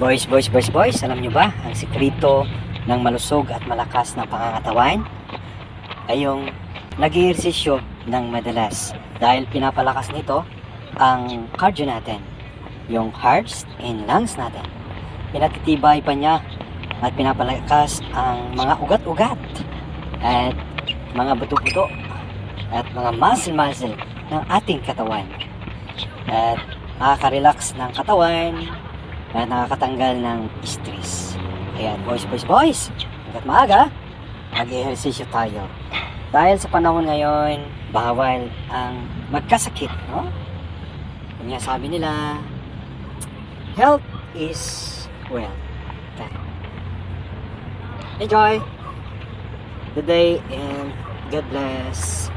Boys, alam nyo ba ang sikreto ng malusog at malakas na pangangatawan ay yung nag-ehersisyo ng madalas dahil pinapalakas nito ang cardio natin, yung hearts and lungs natin. Pinatitibay pa niya at pinapalakas ang mga ugat-ugat at mga buto-buto at mga muscle ng ating katawan at nakaka-relax ng katawan at nakakatanggal ng stress. Kaya boys, hanggat maaga, mag-ehersisyo tayo. Dahil sa panahon ngayon, bawal ang magkasakit, no? Kanya sabi nila, health is wealth. Okay. Enjoy the day and God bless.